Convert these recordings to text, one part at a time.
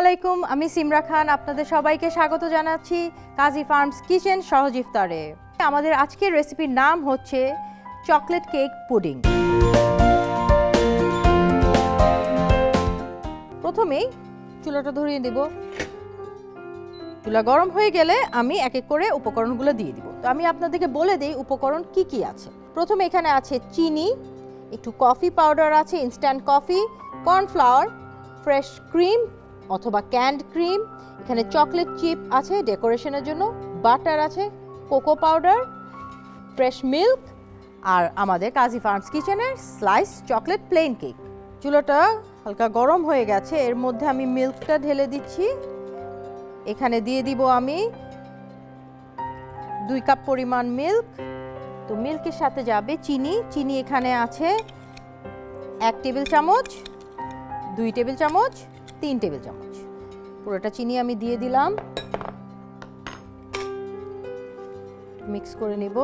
আলাইকুম, আমি সিমরা খান। আপনাদের সবাইকে স্বাগত জানাচ্ছি কাজী ফার্মস কিচেন সহজ ইফতারে। আমাদের আজকের রেসিপির নাম হচ্ছে চকলেট কেক পুডিং। প্রথমেই চুলাটা ধরিয়ে দেব। চুলা গরম হয়ে গেলে আমি এক এক করে উপকরণগুলো দিয়ে দিব। তো আমি আপনাদেরকে বলে দিই উপকরণ কি কি আছে। প্রথমে এখানে আছে চিনি, একটু কফি পাউডার আছে, instant coffee, cornflour, fresh cream অথবা ক্যান্ড ক্রিম, এখানে চকলেট চিপ আছে ডেকোরেশনের জন্য, বাটার আছে, কোকো পাউডার, ফ্রেশ মিল্ক আর আমাদের কাজী ফার্মস কিচেনের স্লাইস চকলেট প্লেন কেক। চুলাটা হালকা গরম হয়ে গেছে, এর মধ্যে আমি মিল্কটা ঢেলে দিচ্ছি। এখানে দিয়ে দিব আমি 2 কাপ পরিমাণ মিল্ক। তো মিল্কের সাথে যাবে চিনি। চিনি এখানে আছে 1 টেবিল চামচ, 2 টেবিল চামচ, 3 টেবিল চামচ। পুরোটা চিনি আমি দিয়ে দিলাম। মিক্স করে নেব।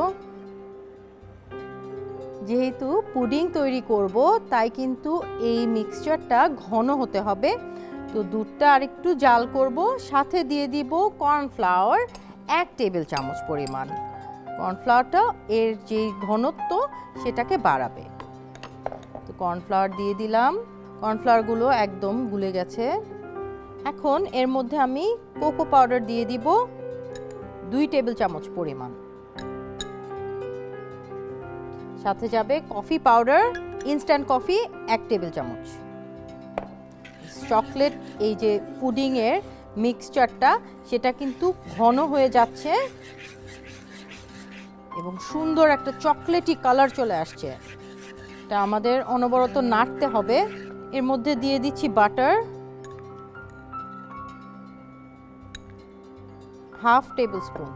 যেহেতু পুডিং তৈরি করব তাই কিন্তু এই মিক্সচারটা ঘন হতে হবে। তো দুধটা আরেকটু জাল করব, সাথে দিয়ে দিব কর্নফ্লাওয়ার 1 টেবিল চামচ পরিমাণ। কর্নফ্লাওয়ারটা এর যে ঘনত্ব সেটাকে বাড়াবে। তো কর্নফ্লাওয়ার দিয়ে দিলাম। কর্নফ্লাওয়ারগুলো একদম গুলে গেছে। এখন এর মধ্যে আমি কোকো পাউডার দিয়ে দিব 2 টেবিল চামচ পরিমাণ। সাথে যাবে coffee powder, instant coffee 1 table চামচ। চকলেট এই যে পুডিং এর মিক্সচারটা সেটা কিন্তু ঘন হয়ে যাচ্ছে এবং সুন্দর একটা চকলেটি কালার চলে আসছে। এটা আমাদের অনবরত নাড়তে হবে। এর মধ্যে দিয়ে দিচ্ছি বাটার, 1/2 টেবিল স্পুন।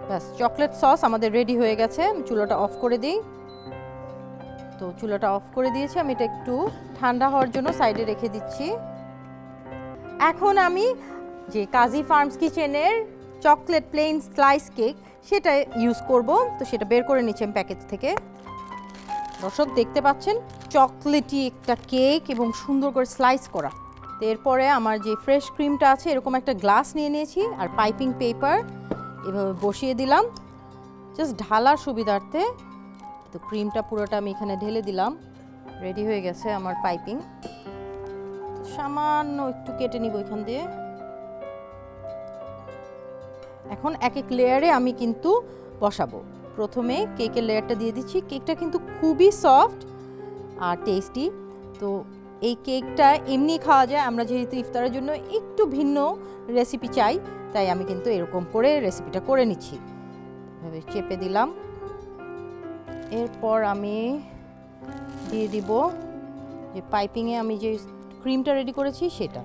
ব্যাস, চকলেট সস আমাদের রেডি হয়ে গেছে। চুলাটা অফ করে দিই। তো চুলাটা অফ করে দিয়েছি, আমি এটা একটু ঠান্ডা হওয়ার জন্য সাইডে রেখে দিচ্ছি। এখন আমি যে কাজী ফার্মস কিচেনের চকলেট প্লেন স্লাইস কেক সেটা ইউজ করব। তো সেটা বের করে নিচ্ছি আমি প্যাকেজ থেকে। দর্শক দেখতে পাচ্ছেন চকলেটি একটা কেক এবং সুন্দর করে স্লাইস করা। তো এরপরে আমার যে ফ্রেশ ক্রিমটা আছে এরকম একটা গ্লাস নিয়ে নিয়েছি আর পাইপিং পেপার এভাবে বসিয়ে দিলাম জাস্ট ঢালার সুবিধার্থে। তো ক্রিমটা পুরোটা আমি এখানে ঢেলে দিলাম। রেডি হয়ে গেছে আমার পাইপিং। সামান্য একটু কেটে নিব এখান দিয়ে। এখন এক এক লেয়ারে আমি কিন্তু বসাবো। প্রথমে কেকের লেয়ারটা দিয়ে দিচ্ছি। কেকটা কিন্তু খুবই সফট আর টেস্টি। তো এই কেকটা এমনি খাওয়া যায়। আমরা যেহেতু ইফতারের জন্য একটু ভিন্ন রেসিপি চাই তাই আমি কিন্তু এরকম করে রেসিপিটা করে নিচ্ছি। এভাবে চেপে দিলাম। এরপর আমি দিয়ে দিব যে পাইপিংয়ে আমি যে ক্রিমটা রেডি করেছি সেটা।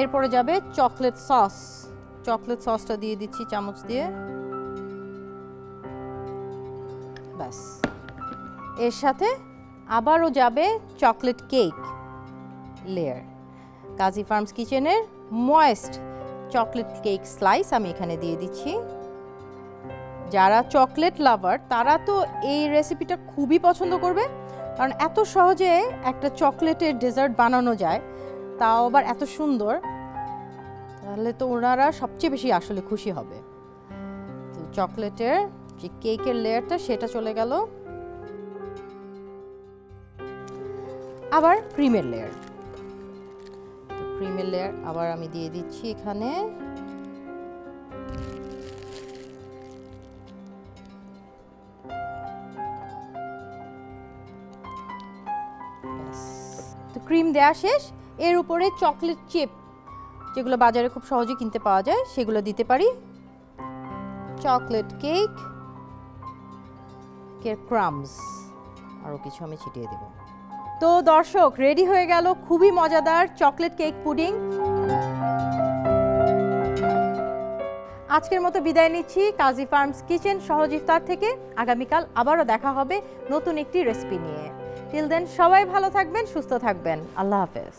এরপরে যাবে চকলেট সস। চকলেট সসটা দিয়ে দিচ্ছি চামচ দিয়ে। ব্যাস, এর সাথে আবারও যাবে চকলেট কেক লেয়ার। কাজী ফার্মস কিচেনের ময়েস্ট চকলেট কেক স্লাইস আমি এখানে দিয়ে দিচ্ছি। যারা চকলেট লাভার তারা তো এই রেসিপিটা খুবই পছন্দ করবে, কারণ এত সহজে একটা চকলেটের ডেজার্ট বানানো যায়, তাও আবার এত সুন্দর। তাহলে তো ওনারা সবচেয়ে বেশি আসলে খুশি হবে। তো চকলেটের যে কেকের লেয়ারটা সেটা চলে গেল। আবার ক্রিমের লেয়ার। তো ক্রিমের লেয়ার আবার আমি দিয়ে দিচ্ছি এখানে। তো ক্রিম দেওয়া শেষ। এর উপরে চকলেট চিপ যেগুলো বাজারে খুব সহজে কিনতে পাওয়া যায় সেগুলো দিতে পারি। চকলেট কেক, কেক ক্রাম্বস আরও কিছু আমি ছিটিয়ে দেব। তো দর্শক রেডি হয়ে গেল খুবই মজাদার চকলেট কেক পুডিং। আজকের মতো বিদায় নিচ্ছি কাজী ফার্মস কিচেন সহজ ইফতার থেকে। আগামীকাল আবারও দেখা হবে নতুন একটি রেসিপি নিয়ে। টিল দেন সবাই ভালো থাকবেন, সুস্থ থাকবেন। আল্লাহ হাফেজ।